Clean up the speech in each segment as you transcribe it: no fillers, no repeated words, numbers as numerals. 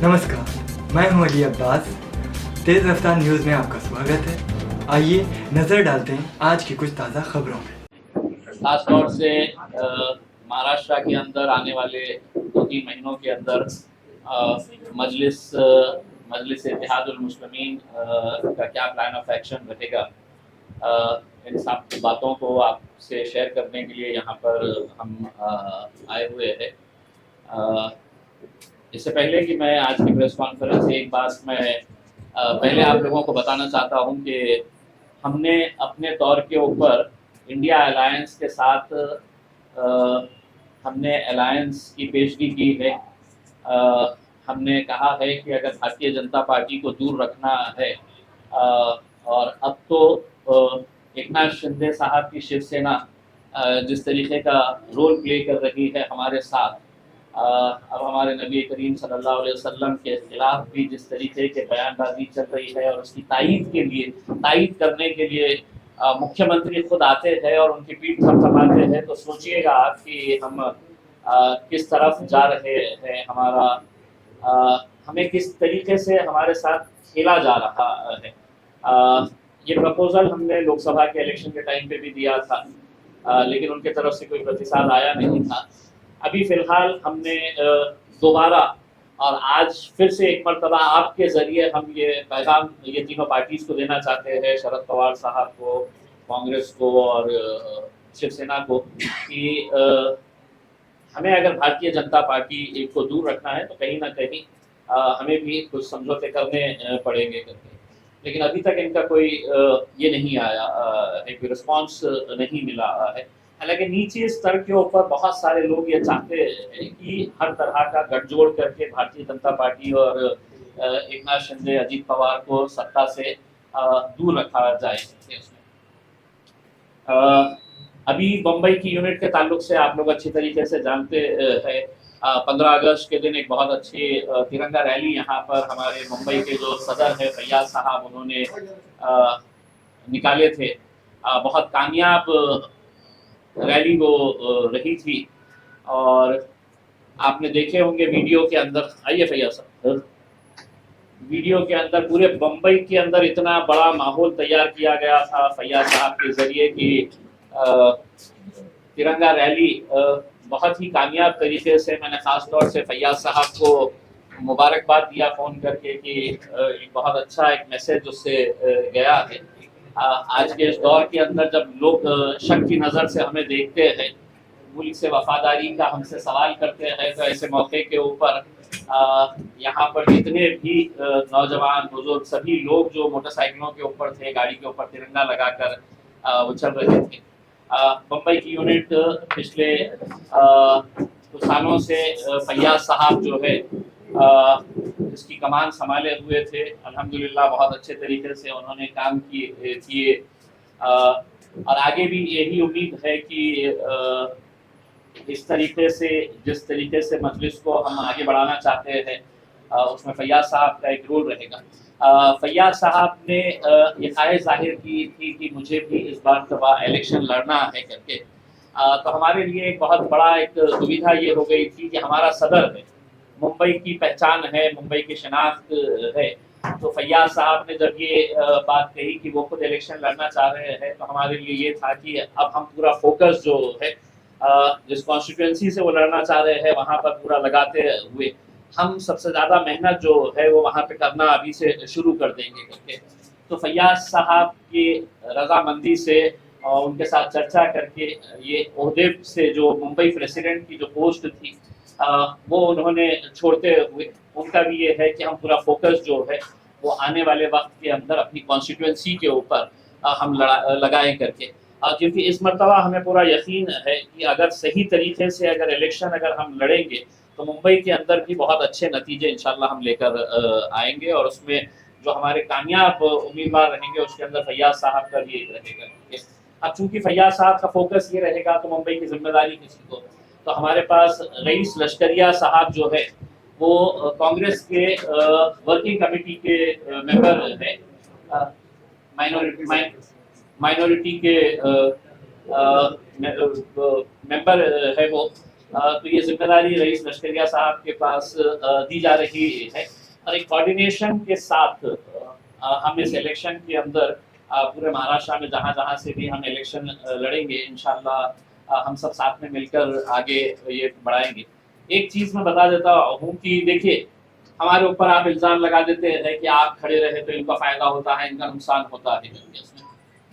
नमस्कार, मैं हूं अली अब्बास। तेज़ रफ्तार न्यूज़ में आपका स्वागत है। आइए नज़र डालते हैं आज की कुछ ताज़ा खबरों में। खास तौर से महाराष्ट्र के अंदर आने वाले 2-3 महीनों के अंदर मजलिस इत्तेहादुल मुस्लिमीन का क्या प्लान ऑफ एक्शन रहेगा, इन सब बातों को आपसे शेयर करने के लिए यहाँ पर हम आए हुए हैं। इससे पहले कि मैं आज की प्रेस कॉन्फ्रेंस से एक बात मैं पहले आप लोगों को बताना चाहता हूँ कि हमने अपने तौर के ऊपर इंडिया अलायंस के साथ हमने अलायंस की पेशगी की है। हमने कहा है कि अगर भारतीय जनता पार्टी को दूर रखना है और अब तो एकनाथ शिंदे साहब की शिवसेना जिस तरीके का रोल प्ले कर रही है हमारे साथ, अब हमारे नबी करीम सल्लल्लाहु अलैहि वसल्लम के खिलाफ भी जिस तरीके के बयानबाजी चल रही है और उसकी तायीद करने के लिए मुख्यमंत्री खुद आते हैं और उनकी पीठ थपथपाते हैं, तो सोचिएगा आप कि हम किस तरफ जा रहे हैं। हमें किस तरीके से हमारे साथ खेला जा रहा है। ये प्रपोजल हमने लोकसभा के इलेक्शन के टाइम पे भी दिया था, लेकिन उनके तरफ से कोई प्रतिसाद आया नहीं था। अभी फिलहाल हमने दोबारा और आज फिर से एक मरतबा आपके जरिए हम ये पैगाम ये तीनों पार्टीज को देना चाहते हैं, शरद पवार साहब को, कांग्रेस को और शिवसेना को, कि हमें अगर भारतीय जनता पार्टी को दूर रखना है तो कहीं ना कहीं हमें भी कुछ समझौते करने पड़ेंगे करके। लेकिन अभी तक इनका कोई ये नहीं आया, एक रिस्पॉन्स नहीं मिला है। हालांकि नीचे स्तर के ऊपर बहुत सारे लोग ये चाहते हैं कि हर तरह का गठजोड़ करके भारतीय जनता पार्टी और एकनाथ शिंदे, अजीत पवार को सत्ता से दूर रखा जाए। अभी मुंबई की यूनिट के ताल्लुक से आप लोग अच्छी तरीके से जानते हैं, 15 अगस्त के दिन एक बहुत अच्छी तिरंगा रैली यहाँ पर हमारे मुंबई के जो सदर है फैयाज साहब, उन्होंने निकाले थे। बहुत कामयाब रैली वो रही थी और आपने देखे होंगे वीडियो के अंदर। आइए फैयाज साहब, वीडियो के अंदर पूरे मुंबई के अंदर इतना बड़ा माहौल तैयार किया गया था फैयाज साहब के जरिए कि तिरंगा रैली बहुत ही कामयाब तरीके से, मैंने खास तौर से फैयाज साहब को मुबारकबाद दिया फ़ोन करके कि एक बहुत अच्छा एक मैसेज उससे गया है। आज के इस दौर के अंदर जब लोग शक की नज़र से हमें देखते हैं, मुल्क से वफादारी का हमसे सवाल करते हैं, तो ऐसे मौके के ऊपर यहाँ पर जितने भी नौजवान बुजुर्ग सभी लोग जो मोटरसाइकिलों के ऊपर थे, गाड़ी के ऊपर तिरंगा लगाकर वो चल रहे थे। मुंबई की यूनिट पिछले कुछ सालों से फैयाज साहब जो है इसकी कमान संभाले हुए थे। अल्हम्दुलिल्लाह बहुत अच्छे तरीके से उन्होंने काम किए और आगे भी यही उम्मीद है कि इस तरीके से जिस तरीके से मजलिस को हम आगे बढ़ाना चाहते हैं उसमें फैयाज साहब का एक रोल रहेगा। फैयाज साहब ने ये ख्वाहिश जाहिर की थी कि मुझे भी इस बार दफा इलेक्शन लड़ना है करके, तो हमारे लिए एक बहुत बड़ा एक दुविधा ये हो गई थी कि हमारा सदर है, मुंबई की पहचान है, मुंबई की शनाख्त है। तो फैयाज साहब ने जब ये बात कही कि वो खुद इलेक्शन लड़ना चाह रहे हैं, तो हमारे लिए ये था कि अब हम पूरा फोकस जो है जिस कॉन्स्टिट्यूएंसी से वो लड़ना चाह रहे हैं वहाँ पर पूरा लगाते हुए हम सबसे ज़्यादा मेहनत जो है वो वहाँ पे करना अभी से शुरू कर देंगे करके। तो फैयाज साहब की रजामंदी से और उनके साथ चर्चा करके ये ओहदे से जो मुंबई प्रेसिडेंट की जो पोस्ट थी वो उन्होंने छोड़ते हुए उनका भी ये है कि हम पूरा फोकस जो है वो आने वाले वक्त के अंदर अपनी कॉन्स्टिट्यूएंसी के ऊपर हम लगाएं करके। क्योंकि इस मरतबा हमें पूरा यकीन है कि अगर सही तरीके से अगर इलेक्शन अगर हम लड़ेंगे तो मुंबई के अंदर भी बहुत अच्छे नतीजे इंशाल्लाह हम लेकर आएंगे और उसमें जो हमारे कामयाब उम्मीदवार रहेंगे उसके अंदर फैयाज साहब का भी एक रहेगा। अब चूंकि फैयाज साहब का फोकस ये रहेगा तो मुंबई की जिम्मेदारी किसी को, तो हमारे पास रईस लश्करिया साहब जो है वो कांग्रेस के वर्किंग कमेटी के मेंबर है, माइनॉरिटी के मेंबर है वो। तो ये जिम्मेदारी रईस लश्करिया साहब के पास दी जा रही है। और एक कोऑर्डिनेशन के साथ हम इस इलेक्शन के अंदर पूरे महाराष्ट्र में जहाँ जहाँ से भी हम इलेक्शन लड़ेंगे इंशाल्लाह हम सब साथ में मिलकर आगे ये बढ़ाएंगे। एक चीज मैं बता देता हूँ कि देखिए हमारे ऊपर आप इल्जाम लगा देते हैं कि आप खड़े रहे तो इनका फायदा होता है, इनका नुकसान होता है।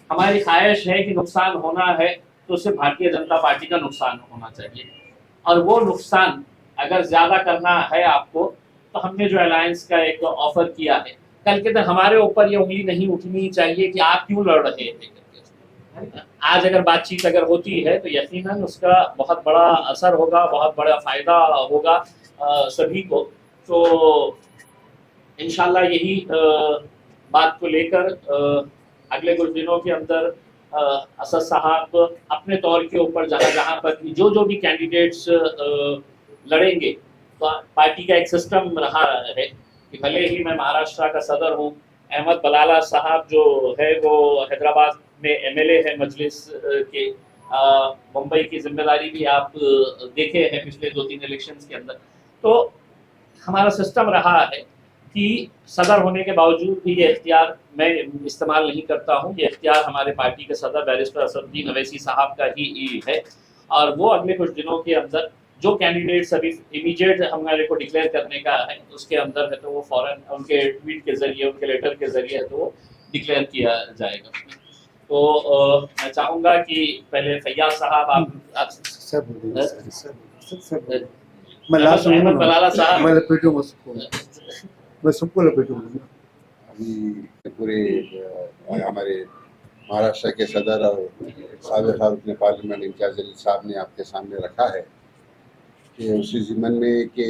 हमारी ख्वाहिश है कि नुकसान होना है तो उससे भारतीय जनता पार्टी का नुकसान होना चाहिए, और वो नुकसान अगर ज्यादा करना है आपको तो हमने जो अलायंस का एक ऑफर किया है, कल के दिन हमारे ऊपर ये उंगली नहीं उठनी चाहिए कि आप क्यों लड़ रहे थे। आज अगर बातचीत अगर होती है तो यकीनन उसका बहुत बड़ा असर होगा, बहुत बड़ा फायदा होगा सभी को। तो इंशाल्लाह यही बात को लेकर अगले कुछ दिनों के अंदर असद साहब अपने तौर के ऊपर जहाँ जहाँ पर जो भी कैंडिडेट्स लड़ेंगे, तो पार्टी का एक सिस्टम रहा है कि भले ही मैं महाराष्ट्र का सदर हूँ, अहमद बलाला साहब जो है वो हैदराबाद में एमएलए है मजलिस के, मुंबई की जिम्मेदारी भी आप देखे हैं पिछले 2-3 इलेक्शंस के अंदर। तो हमारा सिस्टम रहा है कि सदर होने के बावजूद भी ये इख्तियार मैं इस्तेमाल नहीं करता हूँ, ये इख्तियार हमारे पार्टी के सदर बैरिस्टर असदुद्दीन अवैसी साहब का ही है, और वो अगले कुछ दिनों के अंदर जो कैंडिडेट्स अभी इमीडिएट हमारे को डिक्लेयर करने का है उसके अंदर है तो वो फौरन उनके ट्वीट के जरिए, उनके लेटर के जरिए है तो वो डिक्लेयर किया जाएगा। तो मैं चाहूँगा कि पहले फैयाज साहब आप मैं लास्ट अहमद बलाला साहब मैं लपेटूंगा सबको, मैं सबको लपेटूंगा। अभी पूरे हमारे महाराष्ट्र के सदर और साबिक़ रुकन पार्लियामेंट इम्तियाज़ अली साहब ने आपके सामने रखा है कि उसी ज़िम्मन में कि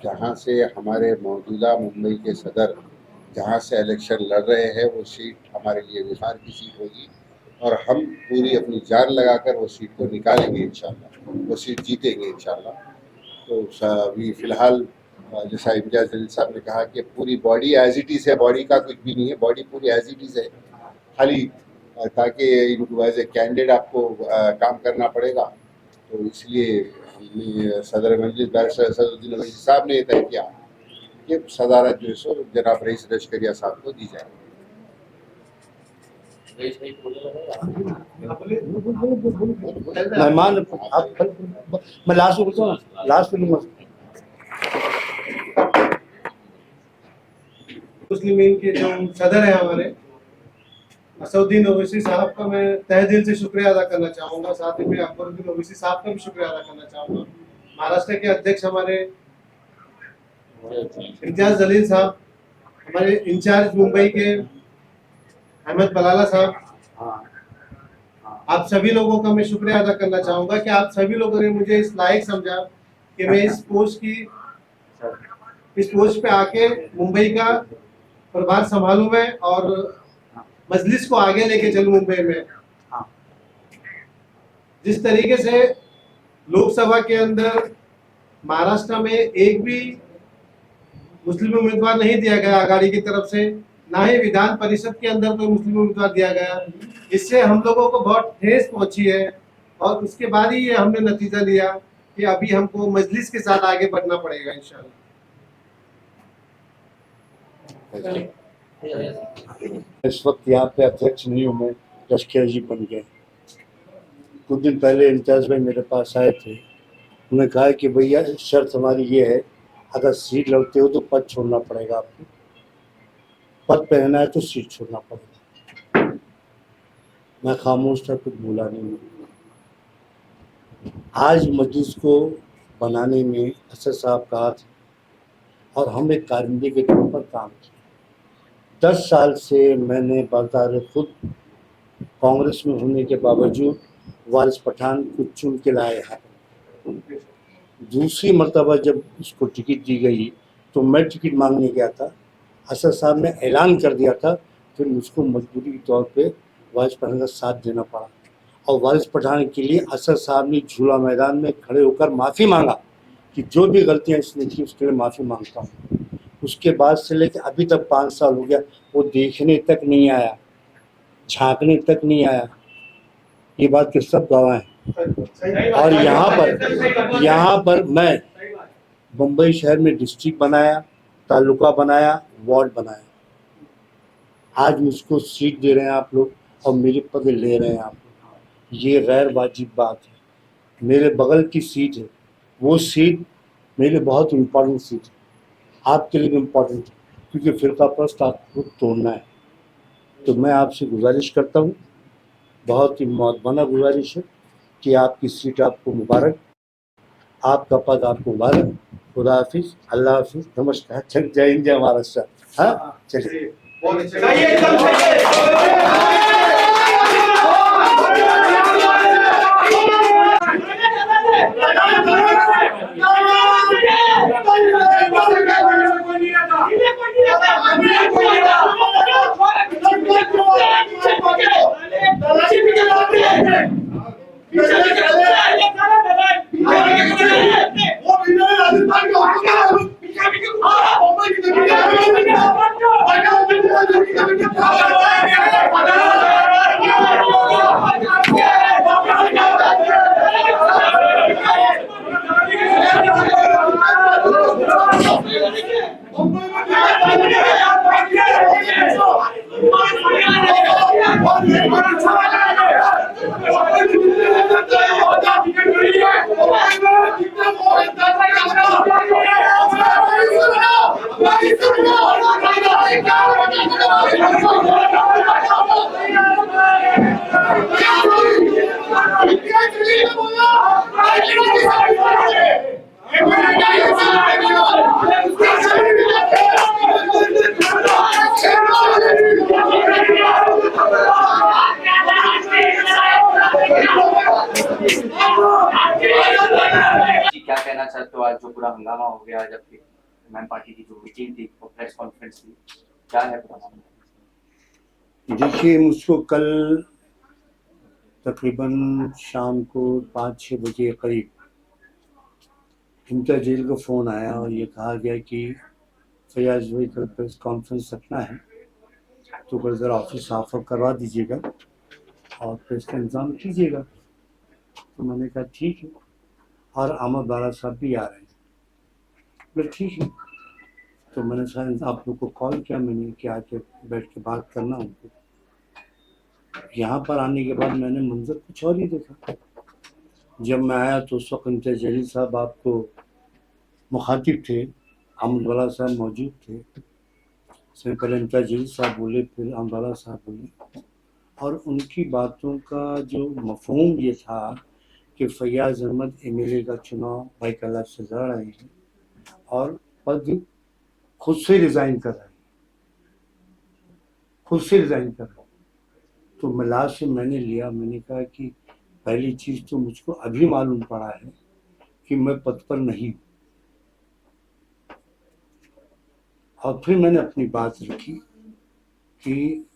जहाँ से हमारे मौजूदा मुंबई के सदर जहाँ से इलेक्शन लड़ रहे हैं वो सीट हमारे लिए विहार की सीट होगी, और हम पूरी अपनी जान लगाकर वो सीट को निकालेंगे इंशाल्लाह, वो सीट जीतेंगे इंशाल्लाह। तो अभी फ़िलहाल जैसा इम्तियाज़ अली साहब ने कहा कि पूरी बॉडी एज इट इज़ है, बॉडी का कुछ भी नहीं है, बॉडी पूरी एज इट इज़ है, खाली ताकि इनको एज ए कैंडिडेट आपको काम करना पड़ेगा। तो इसलिए हमने सदर मजलिस बैरिस्टर असदुद्दीन अवैसी साहब ने तय किया कि सदारत जो है सो जनाब रईस लश्करिया साहब को दी जाए। मेहमान मैं लास्ट में बोलता हूँ, लास्ट में मुस्लिम लीग के जो सदर है हमारे असदुद्दीन ओवैसी साहब का मैं तहे दिल से शुक्रिया अदा करना चाहूँगा, साथ ही में अकबरुद्दीन ओवैसी साहब का भी शुक्रिया अदा करना चाहूँगा। महाराष्ट्र के अध्यक्ष हमारे इम्तियाज जलील साहब, हमारे इंचार्ज मुंबई के अहमद बलाला साहब, आप सभी लोगों का मैं शुक्रिया अदा करना चाहूँगा कि आप सभी लोगों ने मुझे इस लायक समझा कि मैं इस पोस्ट पे आके मुंबई का प्रभार संभालूं मैं और मजलिस को आगे लेके चलूं मुंबई में। जिस तरीके से लोकसभा के अंदर महाराष्ट्र में एक भी मुस्लिम उम्मीदवार नहीं दिया गया आघाड़ी की तरफ से, ना ही विधान परिषद के अंदर कोई मुस्लिम उम्मीदवार दिया गया, इससे हम लोगों को बहुत ठेस पहुंची है, और उसके बाद ही ये हमने नतीजा लिया कि अभी हमको मजलिस के साथ आगे बढ़ना पड़ेगा इंशाल्लाह। इस वक्त यहाँ पे अध्यक्ष नहीं हूँ, मैं लश्कर जी बन गए। कुछ दिन पहले इम्तियाज़ भाई मेरे पास आए थे, उन्होंने कहा कि भैया शर्त हमारी ये है, अगर सीट लड़ते हो तो पद छोड़ना पड़ेगा आपको, पद पहना है तो सीट छोड़ना पड़ेगा। मैं खामोश था, कुछ बोला नहीं। आज मजलिस को बनाने में असद साहब का हाथ, और हम एक कारिंदे के तौर पर काम किया। 10 साल से मैंने बाज़ार खुद कांग्रेस में होने के बावजूद वारिस पठान को चुन के लाए हैं। दूसरी मर्तबा जब उसको टिकट दी गई तो मैं टिकट मांगने गया था, असद साहब ने ऐलान कर दिया था, फिर मुझको मजबूरी के तौर पे वारिस पठान का साथ देना पड़ा, और वारिस पठान के लिए असद साहब ने झूला मैदान में खड़े होकर माफ़ी मांगा कि जो भी गलतियाँ इसने की उसके लिए माफ़ी मांगता हूँ। उसके बाद से लेकर अभी तक 5 साल हो गया, वो देखने तक नहीं आया, झांकने तक नहीं आया। ये बात के सब गवाह हैं। और यहाँ पर मैं मुंबई शहर में डिस्ट्रिक्ट बनाया, तालुका बनाया, वार्ड बनाया। आज मुझको सीट दे रहे हैं आप लोग और मेरे पद ले रहे हैं आप लोग, ये गैर वाजिब बात है। मेरे बगल की सीट है, वो सीट मेरे लिए बहुत इम्पोर्टेंट सीट है, आपके लिए भी इम्पोर्टेंट है, क्योंकि फिरका परस्त आपको तोड़ना है। तो मैं आपसे गुजारिश करता हूँ, बहुत ही मौतबाना गुजारिश है कि आपकी सीट आपको मुबारक, आपका पद आपको मुबारक। खुदा हाफिज, अल्लाह हाफिज, नमस्कार, जय हिंद, जय महाराष्ट्र। हाँ चलिए। बहुत अच्छा। जी क्या कहना चाहते हो आज जो पूरा हंगामा हो गया जबकि मैम पार्टी की जो मीटिंग थी वो प्रेस कॉन्फ्रेंस थी, क्या है पूरा मामला? देखिए, मुझको कल तकरीबन शाम को 5-6 बजे करीब इम्तियाज जलील को फ़ोन आया और ये कहा गया कि फैयाज भाई कल प्रेस कॉन्फ्रेंस रखना है, तो कल ज़रा ऑफिस साफ करवा दीजिएगा और प्रेस का इंतज़ाम कीजिएगा। तो मैंने कहा ठीक है, और अहमद बाला साहब भी आ रहे हैं। बोले ठीक है। तो मैंने शायद आप लोग को कॉल किया मैंने कि आके बैठ के बात करना उनको। यहाँ पर आने के बाद मैंने मंजर कुछ और ही देखा। जब मैं आया तो उस वक्त इम्तियाज जलील साहब आपको मुखातिब थे, अहमद बाला साहब मौजूद थे। उसमें पहले इम्तियाज जलील साहब बोले, फिर अहमद बाला साहब बोले, और उनकी बातों का जो मफहूम ये था कि फैयाज अहमद एमएलए का चुनाव बाइकल्ला से लड़ रहे हैं और पद खुद से रिज़ाइन कर रहे हैं, खुद से रिज़ाइन कर रहे हैं। तो मिला से मैंने लिया, मैंने कहा कि पहली चीज़ तो मुझको अभी मालूम पड़ा है कि मैं पद पर नहीं हूँ। और फिर मैंने अपनी बात रखी कि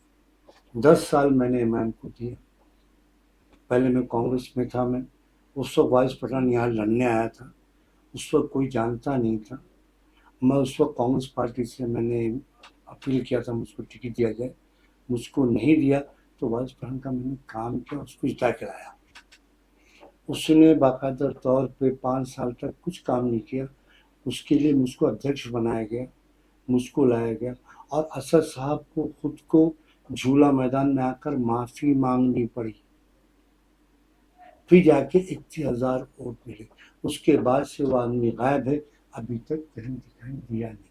10 साल मैंने इमाम को दिया। पहले मैं कांग्रेस में था, मैं उस वक्त वाइस पठान यहाँ लड़ने आया था, उस वक्त कोई जानता नहीं था। मैं उस वक्त कांग्रेस पार्टी से मैंने अपील किया था मुझको टिकट दिया जाए, मुझको नहीं दिया तो वाइस पठान का मैंने काम किया, उसको जिता के लाया। उसने बाकायदा तौर पे 5 साल तक कुछ काम नहीं किया, उसके लिए मुझको अध्यक्ष बनाया गया, मुझको लाया गया, और असद साहब को खुद को झूला मैदान में आकर माफ़ी मांगनी पड़ी, फिर जाके 21,000 वोट मिले। उसके बाद से वो आदमी गायब है, अभी तक कहीं दिखाई दिया नहीं।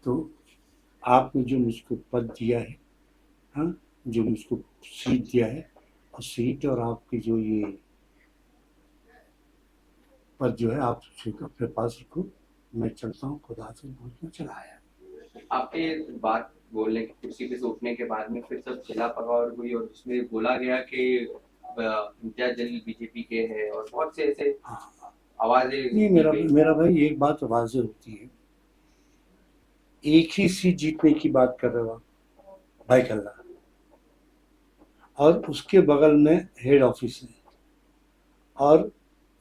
तो आपने जो मुझको पद दिया है, हाँ, जो मुझको सीट दिया है, और सीट और आपकी जो ये पद जो है आप अपने पास रखो, मैं चलता हूँ, खुदा से बोलना चला आया। आपके बात बोलने की कुर्सी पे से उठने के बाद में फिर सब चिल्ला पकड़ हुई और उसमें बोला गया कि इम्तियाज जलील बीजेपी के हैं और बहुत से ऐसे आवाजें। नहीं, मेरा भाई एक बात वाज़ेह होती है, एक ही सीट जीतने की बात कर रहे हो आप बाइकल्ला, और उसके बगल में हेड ऑफिस है, और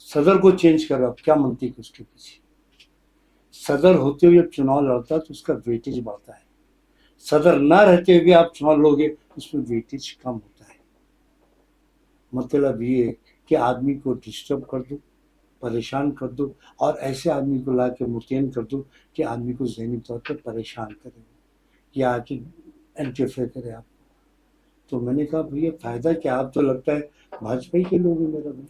सदर को चेंज कर रहा, क्या मनती है उसके पीछे? सदर होते हुए जब चुनाव लड़ता है तो उसका वेटेज बढ़ता है, सदर ना रहते हुए आप चुनाव लोगे उसमें वेटेज कम होता है। मतलब ये कि आदमी को डिस्टर्ब कर दो, परेशान कर दो और ऐसे आदमी को ला के मुतयन कर दो कि आदमी को ज़हनी तौर पर परेशान करे या आके इंटरफेयर करे आप। तो मैंने कहा भैया फ़ायदा क्या, आप तो लगता है भाजपा ही के लोग हैं मेरा भाई,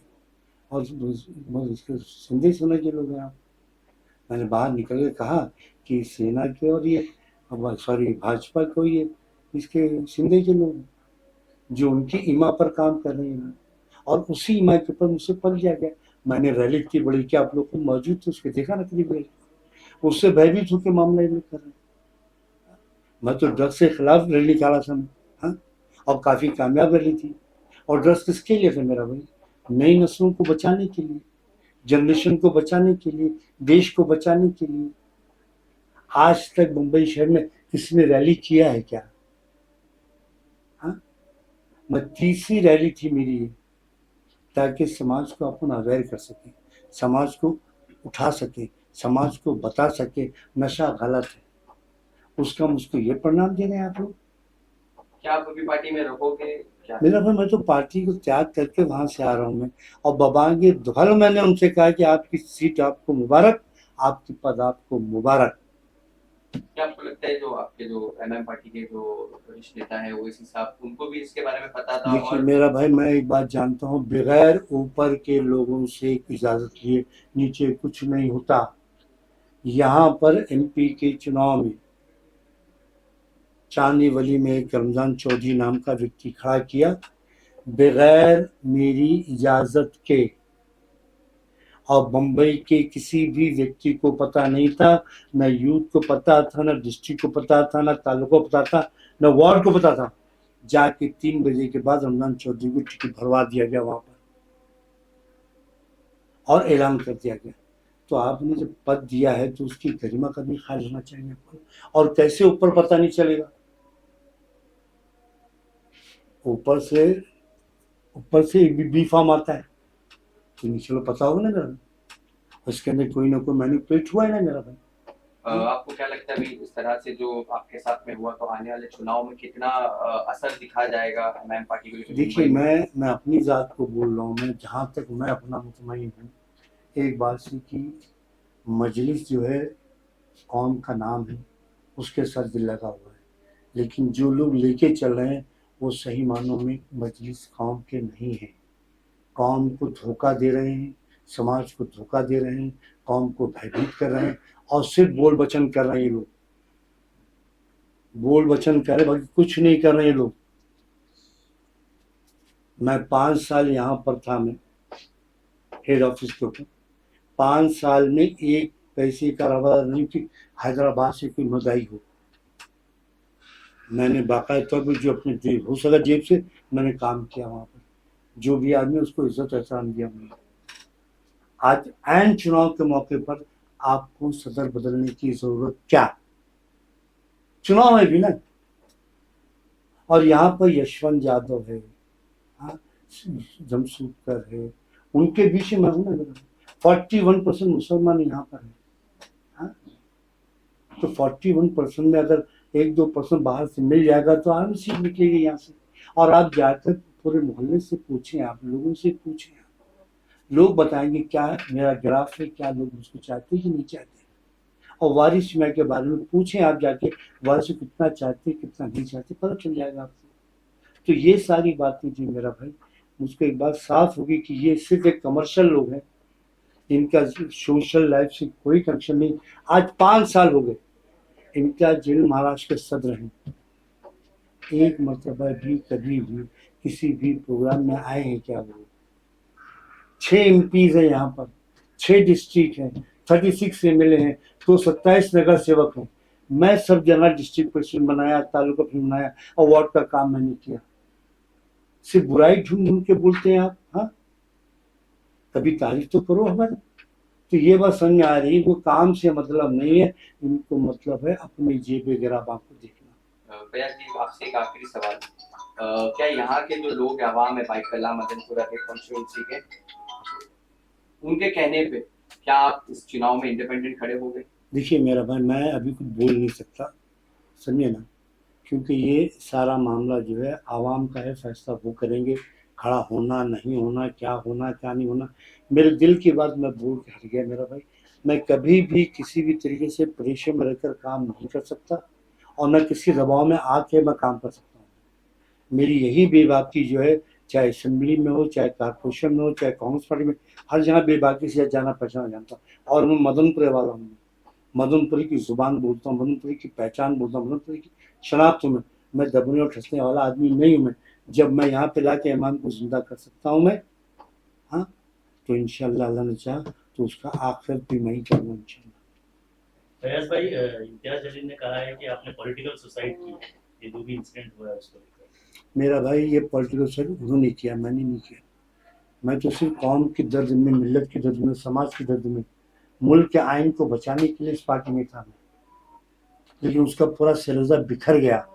और इसके संदेश होने के लोग हैं आप। मैंने बाहर निकल के कहा कि सेना के और ये सॉरी भाजपा को ये इसके सिंधे के लोग हैं जो उनकी इमा पर काम कर रहे हैं, और उसी इमा के ऊपर मुझसे पल दिया गया। मैंने रैली इतनी बड़ी कि आप लोग को मौजूद थे, उसके देखा ना करीब, उससे भयभीत होकर मामला ये लोग कर रहे हैं। मैं तो ड्रग्स के खिलाफ रैली निकाला था मैं, हाँ, और काफ़ी कामयाब रैली थी। और ड्रग्स किसके लिए थे मेरा भाई? नई नस्लों को बचाने के लिए, जनरेशन को बचाने के लिए, देश को बचाने के लिए। आज तक मुंबई शहर में किसी ने रैली किया है क्या? हाँ, मैं तीसरी रैली थी मेरी ये, ताकि समाज को अपन अवेयर कर सके, समाज को उठा सके, समाज को बता सके नशा गलत है। उसका मुझको ये परिणाम दे रहे हैं आप लोग। क्या आप अभी पार्टी में रहोगे क्या? मेरा भाई मैं तो पार्टी को त्याग करके वहां से आ रहा हूँ मैं, और बबांगे धुल मैंने उनसे कहा कि आपकी सीट आपको मुबारक, आपकी पद आपको मुबारक। क्या आपको लगता है जो आपके जो एमएम पार्टी के जो वरिष्ठ नेता है वो इस हिसाब उनको भी इसके बारे में पता था? देखिए और मेरा भाई, मैं एक बात जानता हूँ, बगैर ऊपर के लोगों से इजाजत लिए नीचे कुछ नहीं होता। यहाँ पर एमपी के चुनाव में चांदीवली में एक रमजान चौधरी नाम का व्यक्ति खड़ा किया बगैर मेरी इजाजत के, और बम्बई के किसी भी व्यक्ति को पता नहीं था, न यूथ को पता था, न डिस्ट्रिक्ट को पता था, न तालुका को पता था, न वार्ड को पता था। जाके 3 बजे के बाद रमजान चौधरी को टिकट भरवा दिया गया वहां पर और ऐलान कर दिया गया। तो आपने जब पद दिया है तो उसकी गरिमा का भी ख्याल रखना चाहिए आपको। और कैसे ऊपर पता नहीं चलेगा? ऊपर से बी फॉर्म आता है तो नीचे लो पता होगा ना मेरा, उसके अंदर कोई ना कोई मैनिपुलेट हुआ है ना मेरा भाई। आपको क्या लगता है अभी इस तरह से जो आपके साथ में हुआ तो आने वाले चुनाव में कितना असर दिखा जाएगा एमएम पार्टी को? देखिए मैं अपनी जात को बोल रहा हूँ, मैं जहाँ तक मैं अपना मुतमईन हूँ एक बात से कि मजलिस जो है कौम का नाम है, उसके सर दिल लगा हुआ है, लेकिन जो लोग लेके चल रहे हैं वो सही मानों में मजलिस कौम के नहीं है। कौम को धोखा दे रहे हैं, समाज को धोखा दे रहे हैं, कौम को भयभीत कर रहे हैं, और सिर्फ बोल वचन कर रहे हैं ये लोग, बोल वचन कर रहे, बाकी कुछ नहीं कर रहे हैं लोग। मैं 5 साल यहाँ पर था, मैं हेड ऑफिस के ऊपर 5 साल में एक पैसे का रवा नहीं कि हैदराबाद से कोई मंगाई हो। मैंने बाकायदा तौर पर जो अपने हो सका जेब से मैंने काम किया वहाँ पर, जो भी आदमी उसको इज्जत एहतराम दिया मैंने। आज ऐन चुनाव के मौके पर आपको सदर बदलने की जरूरत क्या? चुनाव है भी ना, और यहाँ पर यशवंत यादव है, हाँ, जमशेदकर है, उनके बीच में हूँ ना। 41% मुसलमान यहाँ पर है, हाँ? तो 41% में अगर 1-2% बाहर से मिल जाएगा तो आराम सीट निकलेगी यहाँ से। और आप जाकर पूरे मोहल्ले से पूछें, आप लोगों से पूछें, लोग बताएंगे क्या मेरा ग्राफ है, क्या लोग उसको चाहते कि नहीं चाहते। और वारिस मियाँ के बारे में पूछें आप जाके, वारिस कितना चाहते कितना नहीं चाहते, पता चल जाएगा आपको। तो ये सारी बातें थी मेरा भाई, मुझको एक बात साफ होगी कि ये सिर्फ एक कमर्शियल लोग हैं, इनका सोशल लाइफ से कोई कनेक्शन नहीं। आज 5 साल हो गए इनका जेल महाराष्ट्र के सदर हैं, एक मरतबा भी कभी भी किसी भी प्रोग्राम में आए हैं क्या? वो 6 एमपीज हैं यहाँ पर, 6 डिस्ट्रिक्ट हैं, 36 एमएलए हैं, तो 27 नगर सेवक हैं। मैं सब जगह डिस्ट्रिक्ट प्रेसिडेंट बनाया, तालुका प्रेसिडेंट बनाया, और वार्ड का काम मैंने किया। सिर्फ बुराई ढूंढ ढूंढ के बोलते हैं आप, हाँ? कभी तारीफ तो करो हमारी। तो ये बात समझ में आ रही है, इनको काम से मतलब नहीं है, इनको मतलब है अपनी जेब गिराबा को देखना। भैया जी आपसे एक आखिरी सवाल, क्या यहाँ के जो लोग आवाम है बाइकला मदनपुरा के कॉन्स्टिट्यूंसी के, उनके कहने पे क्या आप इस चुनाव में इंडिपेंडेंट खड़े हो गए? देखिए मेरा भाई, मैं अभी कुछ बोल नहीं सकता, समझे ना, क्योंकि ये सारा मामला जो है आवाम का है, फैसला वो करेंगे। खड़ा होना नहीं होना, क्या होना क्या नहीं होना, मेरे दिल की बात मैं बोल के हट गया मेरा भाई। मैं कभी भी किसी भी तरीके से प्रेशर में रहकर काम नहीं कर सकता और न किसी दबाव में आके मैं काम कर सकता हूँ। मेरी यही बेबाकी जो है, चाहे असेंबली में हो, चाहे कारपोरेशन में हो, चाहे कांग्रेस पार्टी में, हर जगह बेबाकी से जाना पहचाना जानता हूँ। और मैं मदनपुर वाला हूँ, मदनपुरी की जुबान बोलता हूँ, मदनपुरी की पहचान बोलता हूँ, मदनपुरी की शनाख्त हूँ मैं दबने और ठसने वाला आदमी नहीं हूँ मैं। जब मैं यहाँ पे लाके ईमान को जिंदा कर सकता हूँ मैं, हाँ, तो इंशाल्लाह अल्लाह ने चाहा तो उसका आखिरत भी मैं ही करूँगा इंशाल्लाह। फैयाज भाई, इम्तियाज जलील ने कहा है कि आपने पॉलिटिकल सुसाइड की है, ये जो भी इंसिडेंट हुआ है उसको लेकर। मेरा भाई ये पॉलिटिकल साइड उन्होंने किया, मैंने नहीं किया। मैं तो सिर्फ कौम की दर्द में, मिल्लत की दर्द में, समाज की दर्द में, मुल्क के आइन को बचाने के लिए इस पार्टी में था मैं। लेकिन उसका पूरा सिलसिला बिखर गया।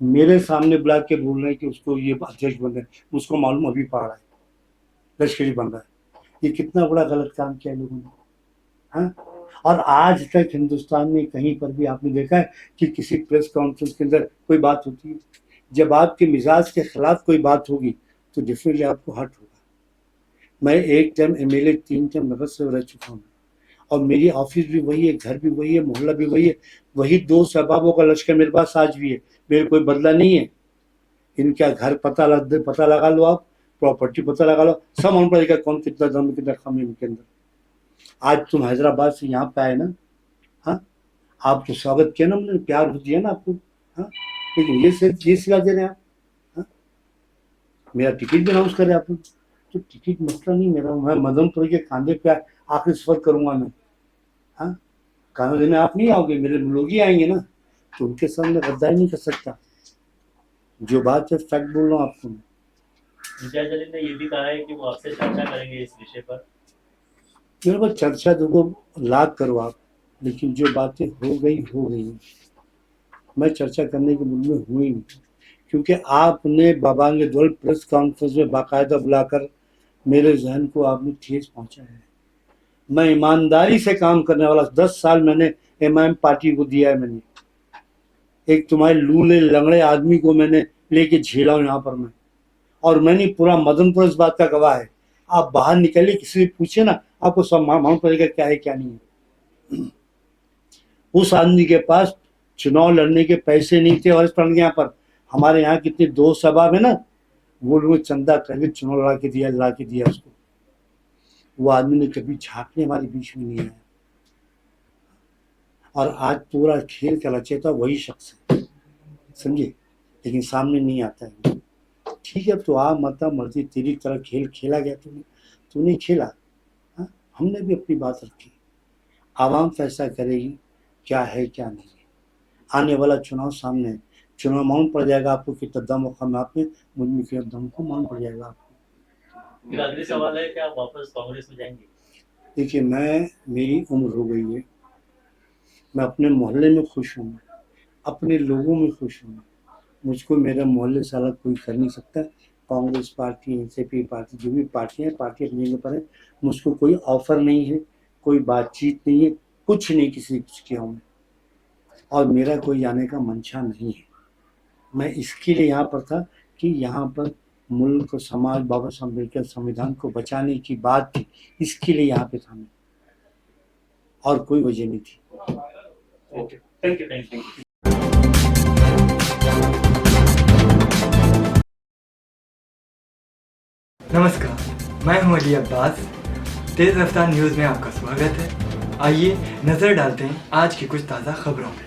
मेरे सामने बुला के बोल रहे हैं कि उसको ये अध्यक्ष बन रहे हैं, उसको मालूम अभी पड़ रहा है लश्करी बन रहा है। ये कितना बड़ा गलत काम किया लोगों ने, हाँ। और आज तक हिंदुस्तान में कहीं पर भी आपने देखा है कि किसी प्रेस कॉन्फ्रेंस के अंदर कोई बात होती है? जब आपके मिजाज के खिलाफ कोई बात होगी तो डेफिनेटली आपको हर्ट होगा। मैं एक टाइम एमएलए 3 टाइम नगर से रह चुका हूँ और मेरी ऑफिस भी वही है, घर भी वही है, मोहल्ला भी वही है, वही 2 शबाबों का लश्कर मेरे पास आज भी है। मेरे कोई बदला नहीं है। इनका घर पता लगा लो, आप प्रॉपर्टी पता लगा लो, सब मालूम पड़ेगा कौन कितना दम कितना कम है इनके अंदर। आज तुम हैदराबाद से यहाँ पे आए ना, हाँ, आपको स्वागत किया ना, हमने प्यार दिया ना आपको, हाँ, लेकिन ये सिला दे रहे हैं आप, हाँ? मेरा टिकट भी अनाउंस करे आपने, तो टिकट मसला नहीं मेरा, मैं मदनपुर के कांधे पे आखिरी सफर करूंगा मैं, हाँ। कांधे देने आप नहीं आओगे, मेरे लोग ही आएंगे ना, तो उनके सामने गद्दारी नहीं कर सकता। जो बात है फैक्ट बोल रहा हूँ आपको मैं। इम्तियाज जलील ने ये भी कहा है कि वो आपसे चर्चा करेंगे इस विषय पर। मेरे पास चर्चा देखो लाख करो आप, लेकिन जो बातें हो गई। मैं चर्चा करने के मूड में हुई नहीं, क्योंकि आपने बाबांगे दौल प्रेस कॉन्फ्रेंस में बाकायदा बुलाकर मेरे जहन को आपने ठेस पहुंचाया है। मैं ईमानदारी से काम करने वाला, 10 साल मैंने एमआईएम पार्टी को दिया है। मैंने एक तुम्हारे लूले लंगड़े आदमी को मैंने लेके झेला हूं यहाँ पर मैं, और मैंने पूरा मदनपुर इस बात का गवाह है। आप बाहर निकलिए, किसी से पूछे ना, आपको सब मालूम पड़ेगा क्या है क्या नहीं है। उस आदमी के पास चुनाव लड़ने के पैसे नहीं थे, और इस पर यहाँ पर हमारे यहाँ कितने 2 सभा है ना, वो लोग चंदा करके चुनाव ला के दिया उसको। वो आदमी ने कभी झांकने हमारे बीच में नहीं आया, और आज पूरा खेल का रचेता वही शख्स है, समझे, लेकिन सामने नहीं आता है। ठीक है, तो आ मता मर्जी, तेरी तरह खेल खेला गया, तूने खेला, हाँ? हमने भी अपनी बात रखी। आवाम फैसला करेगी क्या है क्या नहीं है। आने वाला चुनाव सामने है, चुनाव मालूम पड़ जाएगा आपको कितना दम और आप में, मुझ में कितना दम को मालूम पड़ जाएगा आपको। फिर अगली सवाल है कि आप वापस कांग्रेस में जाएंगे? देखिए, मेरी उम्र हो गई है, मैं अपने मोहल्ले में खुश हूँ, अपने लोगों में खुश हूँ। मुझको मेरे मोहल्ले से अलग कोई कर नहीं सकता। कांग्रेस पार्टी, एनसीपी पार्टी, जो भी पार्टी अपनी जगह पर है। मुझको कोई ऑफर नहीं है, कोई बातचीत नहीं है, कुछ नहीं किसी कुछ किया हूँ मैं, और मेरा कोई आने का मंशा नहीं है। मैं इसके लिए यहाँ पर था कि यहाँ पर मुल्क को, समाज, बाबा साहब अम्बेडकर संविधान को बचाने की बात थी, इसके लिए यहाँ पे था मैं, और कोई वजह नहीं थी। Thank you. नमस्कार, मैं हूं अली अब्बास। तेज़ रफ्तार न्यूज़ में आपका स्वागत है। आइए नज़र डालते हैं आज की कुछ ताज़ा खबरों में।